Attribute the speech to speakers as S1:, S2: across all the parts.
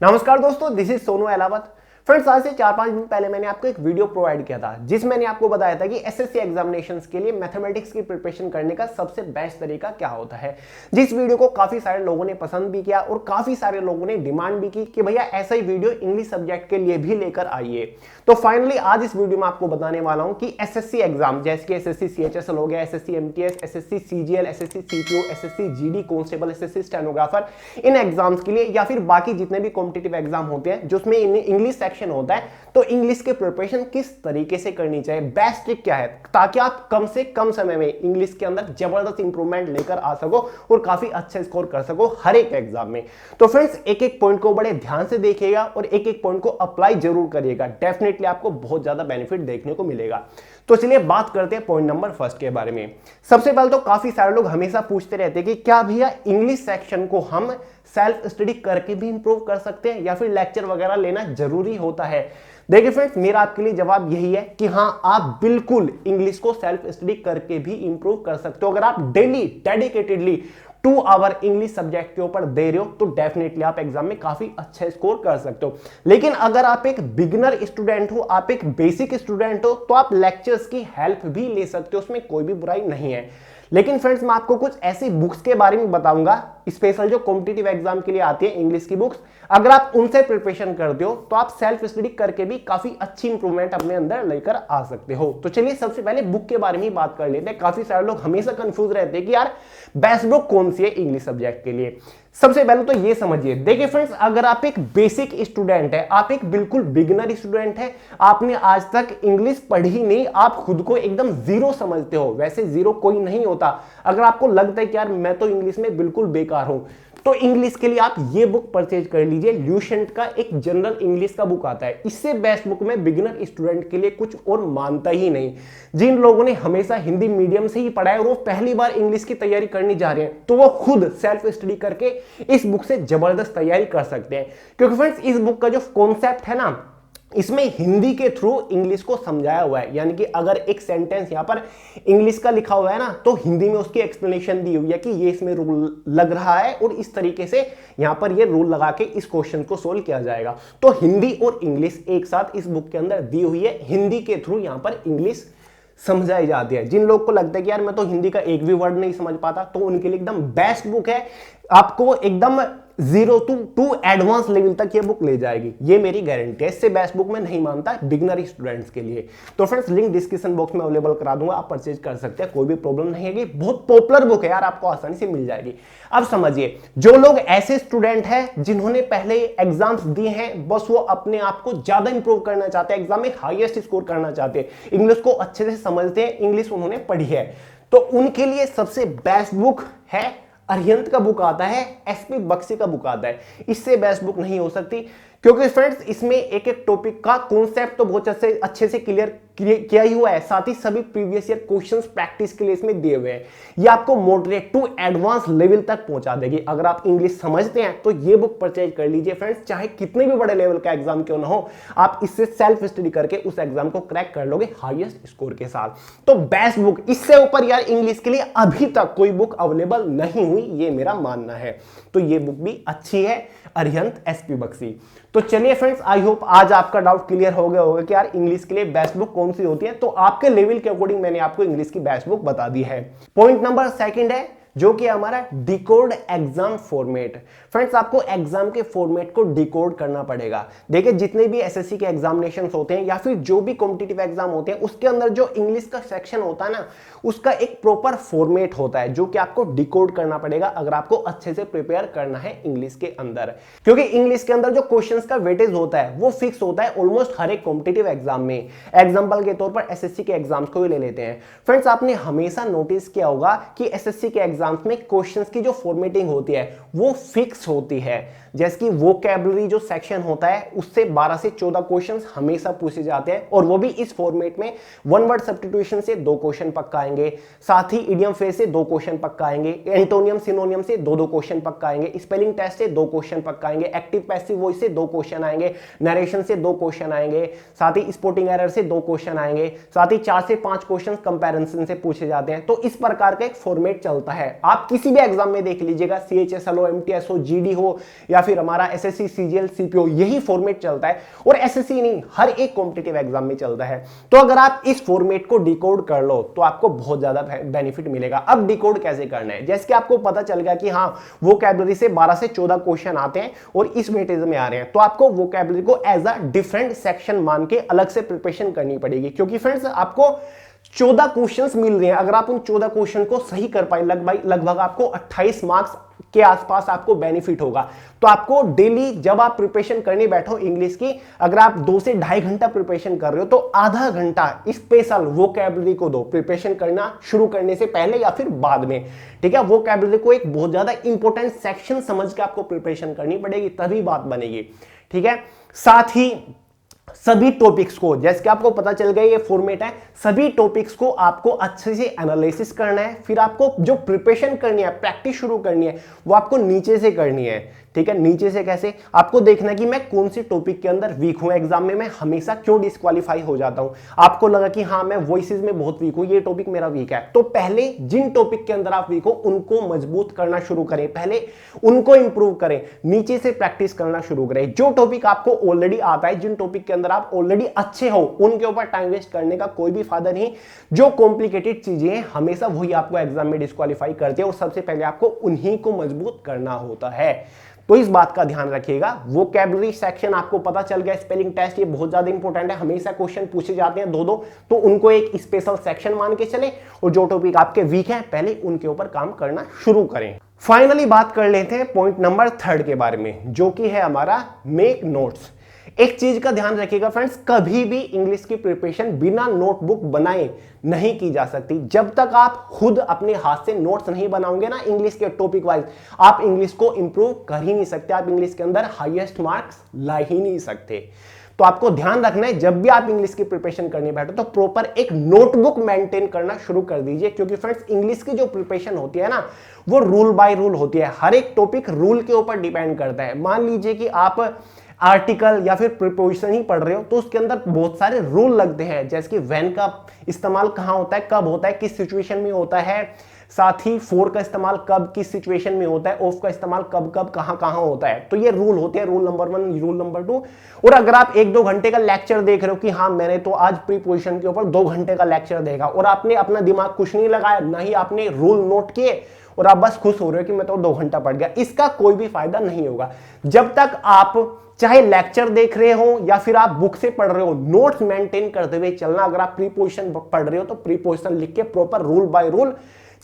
S1: नमस्कार दोस्तों, this is Sonu Ahlawat. Friends, आज से 4-5 दिन पहले मैंने आपको एक वीडियो प्रोवाइड किया था जिसमें मैंने आपको बताया था कि एसएससी एग्जामिनेशंस के लिए मैथमेटिक्स की प्रिपरेशन करने का सबसे बेस्ट तरीका क्या होता है। जिस वीडियो को काफी सारे लोगों ने पसंद भी किया और काफी सारे लोगों ने डिमांड भी की कि भैया ऐसा ही वीडियो इंग्लिश सब्जेक्ट के लिए भी लेकर आइए। तो फाइनली आज इस वीडियो में आपको बताने वाला हूं कि एसएससी एग्जाम जैसे कि एसएससी सीएचएसएल हो गया, SSC MTS, SSC CGL, SSC CPO, SSC GD constable, SSC stenographer, इन एग्जाम्स के लिए या फिर बाकी जितने भी कॉम्पिटिटिव एग्जाम होते हैं जिसमें इंग्लिश सेक्शन होता है, तो इंग्लिश के प्रिपरेशन किस तरीके से करनी चाहिए, बेस्ट ट्रिक क्या है ताकि आप कम से कम समय में इंग्लिश के अंदर जबरदस्त इंप्रूवमेंट लेकर आ सको और काफी अच्छा स्कोर कर सको हर एक एग्जाम में। तो फ्रेंड्स, एक एक पॉइंट को बड़े ध्यान से देखिएगा और एक एक पॉइंट को अप्लाई जरूर करिएगा। डेफिनेटली आपको बहुत ज्यादा बेनिफिट देखने को मिलेगा। तो चलिए बात करते हैं पॉइंट नंबर फर्स्ट के बारे में। सबसे पहले तो काफी सारे लोग हमेशा पूछते रहते हैं कि क्या भैया इंग्लिश सेक्शन को हम सेल्फ स्टडी करके भी इंप्रूव कर सकते हैं या फिर लेक्चर वगैरह लेना जरूरी होता है। देखिए फ्रेंड्स, मेरा आपके लिए जवाब यही है कि हां, आप बिल्कुल इंग्लिश को सेल्फ स्टडी करके भी इंप्रूव कर सकते हो। अगर आप daily dedicatedly 2 hour English subject के ऊपर दे रहे हो तो डेफिनेटली आप एग्जाम में काफी अच्छा स्कोर कर सकते हो। लेकिन अगर आप एक बिगिनर स्टूडेंट हो, आप एक बेसिक स्टूडेंट हो, तो आप लेक्चर्स की हेल्प भी ले सकते हो, उसमें कोई भी बुराई नहीं है। लेकिन फ्रेंड्स, मैं आपको कुछ ऐसी बुक्स के बारे में बताऊंगा स्पेशल जो कॉम्पिटिटिव एग्जाम के लिए आती है, इंग्लिश की बुक्स। अगर आप उनसे प्रिपरेशन करते हो तो आप सेल्फ स्टडी करके भी काफी अच्छी इंप्रूवमेंट अपने अंदर लेकर आ सकते हो। तो चलिए सबसे पहले बुक के बारे में बात कर लेते हैं। काफी सारे लोग हमेशा कंफ्यूज रहते हैं कि यार बेस्ट बुक कौन सी है इंग्लिश सब्जेक्ट के लिए। सबसे पहले तो ये समझिए, देखिए फ्रेंड्स, अगर आप एक बेसिक स्टूडेंट है, आप एक बिल्कुल बिगिनर स्टूडेंट है, आपने आज तक इंग्लिश पढ़ी नहीं, आप खुद को एकदम जीरो समझते हो, वैसे जीरो कोई नहीं होता। अगर आपको लगता है कि यार मैं तो इंग्लिश में बिल्कुल बेकार हूं, तो इंग्लिश के लिए आप ये बुक परचेज कर लीजिए। ल्यूसेंट का एक जनरल इंग्लिश का बुक आता है। इससे बेस्ट बुक में बिगिनर स्टूडेंट के लिए कुछ और मानता ही नहीं। जिन लोगों ने हमेशा हिंदी मीडियम से ही पढ़ा है और वो पहली बार इंग्लिश की तैयारी करने जा रहे हैं, तो वो खुद सेल्फ स्टडी करके इस बुक से जबरदस्त तैयारी कर सकते हैं। क्योंकि फ्रेंड्स, इस बुक का जो कॉन्सेप्ट है ना, इसमें हिंदी के थ्रू इंग्लिश को समझाया हुआ है। यानी कि अगर एक सेंटेंस यहां पर इंग्लिश का लिखा हुआ है ना, तो हिंदी में उसकी एक्सप्लेनेशन दी हुई है कि ये इसमें रूल लग रहा है और इस तरीके से यहां पर ये रूल लगा के इस क्वेश्चन को सोल्व किया जाएगा। तो हिंदी और इंग्लिश एक साथ इस बुक के अंदर दी हुई है। हिंदी के थ्रू यहां पर इंग्लिश समझाई जाती है। जिन लोग को लगता है कि यार मैं तो हिंदी का एक भी वर्ड नहीं समझ पाता, तो उनके लिए एकदम बेस्ट बुक है। आपको एकदम 0 to एडवांस लेवल तक ये बुक ले जाएगी, ये मेरी गारंटी है। इससे बेस्ट बुक मैं नहीं मानता बिगिनर स्टूडेंट्स के लिए। तो फ्रेंड्स, लिंक डिस्क्रिप्शन बॉक्स में अवेलेबल करा दूंगा, आप परचेज कर सकते हैं, कोई भी प्रॉब्लम नहीं है। बहुत पॉपुलर बुक है यार, आपको आसानी से मिल जाएगी। अब समझिए, जो लोग ऐसे स्टूडेंट हैं जिन्होंने पहले एग्जाम्स दिए हैं, बस वो अपने आप को ज्यादा इंप्रूव करना चाहते हैं, एग्जाम में हाईएस्ट स्कोर करना चाहते हैं, इंग्लिश को अच्छे से समझते हैं, इंग्लिश उन्होंने पढ़ी है, तो उनके लिए सबसे बेस्ट बुक है अरिहंत का बुक आता है, एसपी बख्शी का बुक आता है। इससे बेस्ट बुक नहीं हो सकती। क्योंकि फ्रेंड्स, इसमें एक एक टॉपिक का कॉन्सेप्ट तो बहुत अच्छे से क्लियर किया ही हुआ है, साथ ही सभी प्रीवियस ईयर क्वेश्चंस प्रैक्टिस के लिए इसमें दिए हुए हैं। ये आपको मॉडरेट टू एडवांस लेवल तक पहुंचा देगी। अगर आप इंग्लिश समझते हैं तो ये बुक परचेज कर लीजिए फ्रेंड्स। चाहे कितने भी बड़े लेवल का एग्जाम क्यों ना हो, आप इससे सेल्फ स्टडी करके उस एग्जाम को क्रैक कर लोगे हाईएस्ट स्कोर के साथ। तो बेस्ट बुक, इससे ऊपर यार इंग्लिश के लिए अभी तक कोई बुक अवेलेबल नहीं हुई, ये मेरा मानना है। तो ये बुक भी अच्छी है, अरिहंत एसपी बख्शी। तो चलिए फ्रेंड्स, आई होप आज आपका डाउट क्लियर हो गया होगा कि यार इंग्लिश के लिए बेस्ट बुक कौन सी होती है। तो आपके लेवल के अकॉर्डिंग मैंने आपको इंग्लिश की बेस्ट बुक बता दी है। पॉइंट नंबर सेकंड है जो कि हमारा डिकोड एग्जाम फॉर्मेट। फ्रेंड्स, आपको एग्जाम के फॉर्मेट को डिकोड करना पड़ेगा। देखिए, जितने भी एसएससी के एग्जामिनेशंस होते हैं या फिर जो भी कॉम्पिटिटिव एग्जाम होते हैं, उसके अंदर जो इंग्लिश का सेक्शन होता है ना, उसका एक प्रॉपर फॉर्मेट होता है जो कि आपको डिकोड करना पड़ेगा अगर आपको अच्छे से प्रिपेयर करना है इंग्लिश के अंदर। क्योंकि इंग्लिश के अंदर जो क्वेश्चंस का वेटेज होता है वो फिक्स होता है ऑलमोस्ट हर एक कॉम्पिटिटिव एग्जाम में। एग्जाम्पल के तौर पर एसएससी के एग्जाम्स को ही ले लेते हैं। फ्रेंड्स, आपने हमेशा नोटिस किया होगा कि एसएससी के एग्जाम्स में क्वेश्चंस की जो फॉर्मेटिंग होती है वो फिक्स होती है। जैसे कि वोकैबुलरी जो सेक्शन होता है उससे 12 से 14 क्वेश्चंस हमेशा पूछे जाते हैं, और वो भी इस फॉर्मेट में। वन वर्ड सब्स्टिट्यूशन से 2 क्वेश्चन पक्का आएंगे, साथ ही इडियम फ्रेज से 2 क्वेश्चन पक्का आएंगे, एंटोनियम सिनोनियम से 2-2 क्वेश्चन पक्का आएंगे, स्पेलिंग टेस्ट से 2 क्वेश्चन पक्का आएंगे, एक्टिव पैसिव वॉइस से 2 क्वेश्चन आएंगे, नरेशन से 2 क्वेश्चन आएंगे, साथ ही स्पोर्टिंग एरर से 2 क्वेश्चन आएंगे, साथ ही 4 से 5 क्वेश्चन कंपैरिजन से पूछे जाते हैं। तो इस प्रकार का एक फॉर्मेट चलता है। आप किसी भी एग्जाम में देख लीजिएगा, CHSL हो, MTS हो, GD हो या फिर हमारा SSC CGL CPO, यही फॉर्मेट चलता है। और SSC नहीं, हर एक कॉम्पिटिटिव एग्जाम में चलता है। तो अगर आप इस फॉर्मेट को डिकोड कर लो तो आपको बहुत ज्यादा बेनिफिट मिलेगा। अब डिकोड कैसे करना है, जैसे कि आपको पता चल गया कि हाँ वोकैबुलरी से 12 से 14 क्वेश्चन आते हैं और इस वेटेज में आ रहे हैं, तो आपको वोकैबुलरी को एज अ डिफरेंट सेक्शन मान के अलग से प्रिपरेशन करनी पड़ेगी। क्योंकि फ्रेंड्स आपको 14 क्वेश्चंस मिल रहे हैं, अगर आप उन 14 क्वेश्चन को सही कर पाए लगभग आपको 28 मार्क्स के आसपास आपको बेनिफिट होगा। तो आपको डेली जब आप प्रिपरेशन करने बैठो इंग्लिश की, अगर आप 2 से 2.5 घंटा प्रिपरेशन कर रहे हो तो आधा घंटा स्पेशल वोकैबुलरी को दो, प्रिपरेशन करना शुरू करने से पहले या फिर बाद में। ठीक है, वोकैबुलरी को एक बहुत ज्यादा इंपॉर्टेंट सेक्शन समझ के आपको प्रिपरेशन करनी पड़ेगी, तभी बात बनेगी। ठीक है, साथ ही सभी टॉपिक्स को, जैसे कि आपको पता चल गया ये फॉर्मेट है, सभी टॉपिक्स को आपको अच्छे से एनालिसिस करना है। फिर आपको जो प्रिपरेशन करनी है, प्रैक्टिस शुरू करनी है, वो आपको नीचे से करनी है। ठीक है, नीचे से कैसे, आपको देखना है कि मैं कौन सी टॉपिक के अंदर वीक हूं, एग्जाम में मैं हमेशा क्यों डिस्क्वालीफाई हो जाता हूं। आपको लगा कि हाँ मैं वॉइसेस में बहुत वीक हूं, ये टॉपिक मेरा वीक है, तो पहले जिन टॉपिक के अंदर आप वीक हो उनको मजबूत करना शुरू करें, पहले उनको इंप्रूव करें, नीचे से प्रैक्टिस करना शुरू करें। जो टॉपिक आपको ऑलरेडी आता है, जिन टॉपिक के अंदर आप ऑलरेडी अच्छे हो, उनके ऊपर टाइम वेस्ट करने का कोई भी फायदा नहीं। जो कॉम्प्लिकेटेड चीजें हैं हमेशा वही आपको एग्जाम में डिस्क्वालीफाई करते हैं और सबसे पहले आपको उन्हीं को मजबूत करना होता है। तो इस बात का ध्यान रखिएगा। वोकैबुलरी सेक्शन आपको पता चल गया, स्पेलिंग टेस्ट ये बहुत ज्यादा इंपॉर्टेंट है, हमेशा क्वेश्चन पूछे जाते हैं 2-2, तो उनको एक स्पेशल सेक्शन मान के चले और जो टॉपिक आपके वीक हैं पहले उनके ऊपर काम करना शुरू करें। फाइनली बात कर लेते हैं पॉइंट नंबर 3 के बारे में, जो कि है हमारा मेक नोट्स। एक चीज का ध्यान रखिएगा फ्रेंड्स, कभी भी इंग्लिश की प्रिपरेशन बिना नोटबुक बनाए नहीं की जा सकती। जब तक आप खुद अपने हाथ से नोट्स नहीं बनाओगे ना इंग्लिश के टॉपिक वाइज, आप इंग्लिश को इंप्रूव कर ही नहीं सकते, आप इंग्लिश के अंदर हाईएस्ट मार्क्स ला ही नहीं सकते। तो आपको ध्यान रखना है, जब भी आप इंग्लिश की प्रिपरेशन करने बैठो तो प्रॉपर एक नोटबुक मेंटेन करना शुरू कर दीजिए। क्योंकि फ्रेंड्स इंग्लिश की जो प्रिपरेशन होती है ना, वो रूल बाय रूल होती है, हर एक टॉपिक रूल के ऊपर डिपेंड करता है। मान लीजिए कि आप आर्टिकल या फिर प्रीपोजिशन ही पढ़ रहे हो, तो उसके अंदर बहुत सारे रूल लगते हैं, जैसे कि व्हेन का इस्तेमाल कहां होता है, कब होता है, किस सिचुएशन में होता है, साथ ही फॉर का इस्तेमाल कब किस सिचुएशन में होता है, ऑफ का इस्तेमाल कब कब कहां कहां होता है। तो ये रूल होते हैं, रूल नंबर 1, रूल नंबर 2। और अगर आप 1-2 घंटे का लेक्चर देख रहे हो कि हाँ मैंने तो आज प्रीपोजिशन के ऊपर 2 घंटे का लेक्चर देखा और आपने अपना दिमाग कुछ नहीं लगाया, ना ही आपने रूल नोट किए, और आप बस खुश हो रहे हो कि मैं तो 2 घंटा पढ़ गया, इसका कोई भी फायदा नहीं होगा। जब तक आप चाहे लेक्चर देख रहे हो या फिर आप बुक से पढ़ रहे हो, नोट्स मेंटेन करते हुए चलना। अगर आप प्रीपोजिशन पढ़ रहे हो तो प्रीपोजिशन लिख के प्रॉपर रूल बाय रूल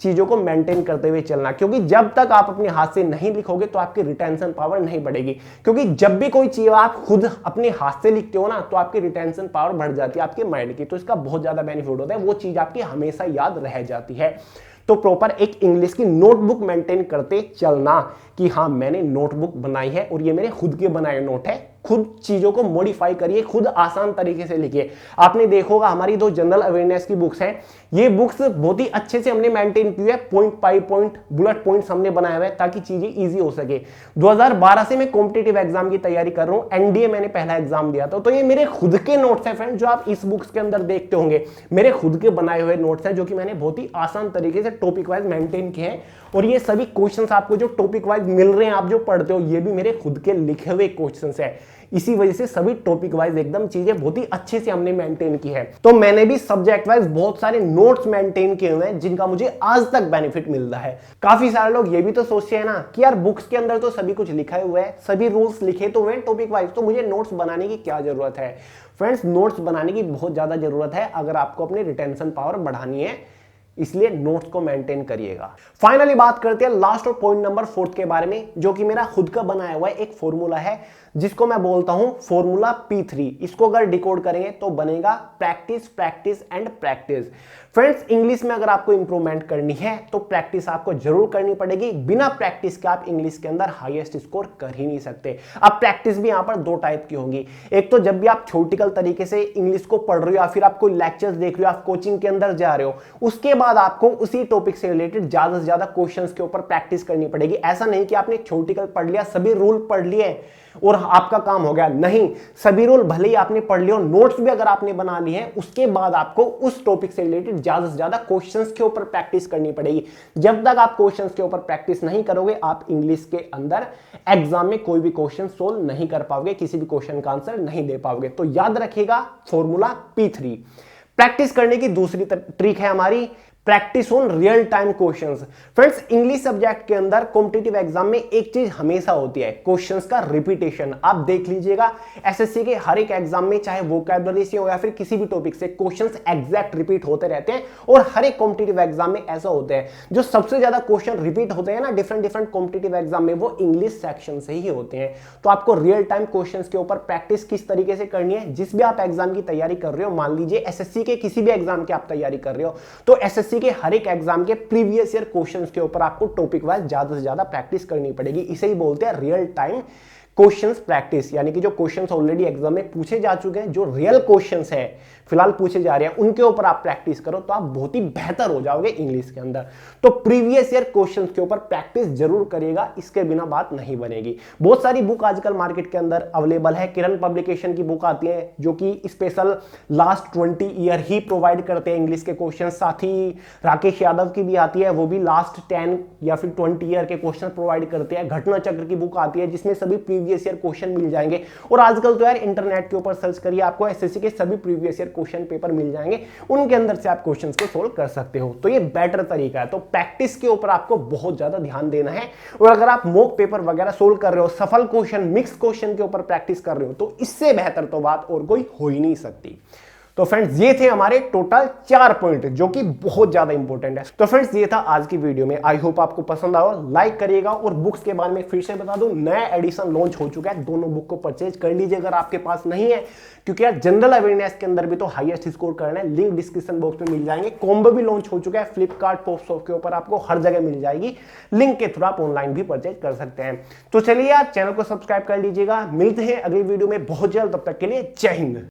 S1: चीजों को मेंटेन करते हुए चलना। क्योंकि जब तक आप अपने हाथ से नहीं लिखोगे तो आपकी रिटेंशन पावर नहीं बढ़ेगी। क्योंकि जब भी कोई चीज आप खुद अपने हाथ से लिखते हो ना, तो आपकी रिटेंशन पावर बढ़ जाती है आपके माइंड की, तो इसका बहुत ज्यादा बेनिफिट होता है, वो चीज आपकी हमेशा याद रह जाती है। तो प्रॉपर एक इंग्लिश की नोटबुक मेंटेन करते चलना कि हाँ मैंने नोटबुक बनाई है और ये मेरे खुद के बनाए नोट है। खुद चीजों को मॉडिफाई करिए, खुद आसान तरीके से लिखिए। आपने देखा होगा हमारी 2 जनरल अवेयरनेस की बुक्स हैं, ये बुक्स बहुत ही अच्छे से हमने मेंटेन की है, point by point bullet points हमने बनाए हुए ताकि चीजें इजी हो सके। 2012 से मैं कॉम्पिटिटिव एग्जाम की तैयारी कर रहा हूं, एनडीए मैंने पहला एग्जाम दिया था। तो ये मेरे खुद के नोट्स हैं फ्रेंड, जो आप इस बुक्स के अंदर देखते होंगे, मेरे खुद के बनाए हुए नोट्स हैं, जो कि मैंने बहुत ही आसान तरीके से टॉपिक वाइज मेंटेन किए हैं। और ये सभी क्वेश्चंस आपको जो टॉपिक वाइज मिल रहे हैं, आप जो पढ़ते हो, ये भी मेरे खुद के लिखे हुए क्वेश्चंस हैं। इसी वजह से सभी टॉपिक वाइज एकदम चीजें बहुत ही अच्छे से हमने मेंटेन की है। तो मैंने भी सब्जेक्ट वाइज बहुत सारे नोट्स मेंटेन किए हुए हैं, जिनका मुझे आज तक बेनिफिट मिल रहा है। काफी सारे लोग ये भी तो सोचते हैं ना कि यार बुक्स के अंदर तो सभी कुछ लिखा हुआ है, सभी रूल्स लिखे तो हुए हैं टॉपिक वाइज, तो मुझे नोट्स बनाने की क्या जरूरत है। फ्रेंड्स नोट्स बनाने की बहुत ज्यादा जरूरत है अगर आपको अपनी रिटेंशन पावर बढ़ानी है, इसलिए नोट्स को मेंटेन करिएगा। फाइनली बात करते हैं लास्ट और पॉइंट नंबर 4 के बारे में, जो कि मेरा खुद का बनाया हुआ एक फॉर्मूला है, जिसको मैं बोलता हूं फॉर्मूला P3। इसको अगर डिकोड करेंगे तो बनेगा practice practice and practice. Friends English में अगर आपको इंप्रूवमेंट करनी है तो प्रैक्टिस आपको जरूर करनी पड़ेगी। बिना प्रैक्टिस के आप इंग्लिश के अंदर हाईएस्ट स्कोर कर ही नहीं सकते। अब प्रैक्टिस भी यहां पर 2 टाइप की होगी। एक तो जब भी आप थ्योरेटिकल तरीके से इंग्लिश को पढ़ रहे हो या फिर आप कोई लेक्चर्स देख रहे हो, आप कोचिंग के अंदर जा रहे हो, उसके बाद बाद आपको उसी टॉपिक से रिलेटेड ज्यादा से ज्यादा क्वेश्चंस के ऊपर प्रैक्टिस करनी पड़ेगी। ऐसा नहीं कि आपने थ्योरेटिकल पढ़ लिया, सभी रूल पढ़ लिए और आपका काम हो गया, नहीं। सभी रूल भले ही आपने पढ़ लिया, नोट्स भी अगर आपने बना लिए हैं, उसके बाद आपको उस टॉपिक से रिलेटेड ज्यादा से ज्यादा क्वेश्चंस के ऊपर प्रैक्टिस करनी पड़ेगी। जब तक आप क्वेश्चंस के ऊपर प्रैक्टिस नहीं करोगे, आप इंग्लिश के अंदर एग्जाम में कोई भी क्वेश्चन सोल्व नहीं कर पाओगे, किसी भी क्वेश्चन का आंसर नहीं दे पाओगे। तो याद रखिएगा फॉर्मूला P3। प्रैक्टिस करने की दूसरी ट्रिक है हमारी practice on real time questions. Friends, English subject के अंदर कॉम्पिटिटिव एग्जाम में एक चीज हमेशा होती है, क्वेश्चंस का रिपीटेशन। आप देख लीजिएगा एसएससी के हर एक एग्जाम में, चाहे वोकैबुलरी से हो या फिर किसी भी टॉपिक से, क्वेश्चंस एग्जैक्ट रिपीट होते रहते हैं। और हर एक कॉम्पिटिटिव एग्जाम में ऐसा होता है, जो सबसे ज्यादा क्वेश्चन रिपीट होते हैं ना डिफरेंट कॉम्पिटिटिव एग्जाम में, वो इंग्लिश सेक्शन से ही होते हैं। तो आपको रियल टाइम क्वेश्चन के ऊपर प्रैक्टिस किस तरीके से करनी है, जिस भी आप एग्जाम की तैयारी कर रहे हो, मान लीजिए एसएससी के किसी भी एग्जाम की आप तैयारी कर रहे हो, तो एसएससी के हर एक एग्जाम के प्रीवियस ईयर क्वेश्चंस के ऊपर आपको टॉपिक वाइज ज्यादा से ज्यादा प्रैक्टिस करनी पड़ेगी। इसे ही बोलते हैं रियल टाइम क्वेश्चंस प्रैक्टिस, यानी कि जो क्वेश्चंस ऑलरेडी एग्जाम में पूछे जा चुके हैं, जो रियल क्वेश्चंस है फिलहाल पूछे जा रहे हैं, उनके ऊपर आप प्रैक्टिस करो तो आप बहुत ही बेहतर हो जाओगे इंग्लिश के अंदर। तो प्रीवियस ईयर क्वेश्चंस के ऊपर प्रैक्टिस जरूर करिएगा, इसके बिना बात नहीं बनेगी। बहुत सारी बुक आजकल मार्केट के अंदर अवेलेबल है। किरण पब्लिकेशन की बुक आती है जो कि स्पेशल लास्ट 20 ईयर ही प्रोवाइड करते हैं इंग्लिश के क्वेश्चन। साथ ही राकेश यादव की भी आती है, वो भी लास्ट 10 या फिर 20 ईयर के क्वेश्चन प्रोवाइड करते हैं। घटना चक्र की बुक आती है जिसमें सभी प्रीवियस ईयर क्वेश्चन मिल जाएंगे। और आजकल तो यार इंटरनेट के ऊपर सर्च करिए, आपको एसएससी के सभी प्रीवियस ईयर क्वेश्चन पेपर मिल जाएंगे, उनके अंदर से आप क्वेश्चंस को सोल्व कर सकते हो। तो ये बेटर तरीका है। तो प्रैक्टिस के ऊपर आपको बहुत ज्यादा ध्यान देना है। और अगर आप मॉक पेपर वगैरह सोल्व कर रहे हो, सफल क्वेश्चन, मिक्स क्वेश्चन के ऊपर प्रैक्टिस कर रहे हो, तो इससे बेहतर तो बात और कोई हो ही नहीं सकती। तो फ्रेंड्स, ये थे हमारे टोटल 4 पॉइंट जो कि बहुत ज्यादा इंपॉर्टेंट है। तो फ्रेंड्स, ये था आज की वीडियो में। आई होप आपको पसंद आया, लाइक करिएगा। और बुक्स के बारे में फिर से बता दूं, नया एडिशन लॉन्च हो चुका है, दोनों बुक को परचेज कर लीजिए अगर आपके पास नहीं है, क्योंकि यार जनरल अवेयरनेस के अंदर भी तो हाईएस्ट स्कोर करना है। लिंक डिस्क्रिप्शन बॉक्स में मिल जाएंगे। कॉम्बो भी लॉन्च हो चुका है, फ्लिपकार्ट, पॉपशॉप के ऊपर आपको हर जगह मिल जाएगी। लिंक के थ्रू आप ऑनलाइन भी परचेज कर सकते हैं। तो चलिए यार, चैनल को सब्सक्राइब कर लीजिएगा। मिलते हैं अगली वीडियो में बहुत जल्द, तब तक के लिए जय हिंद।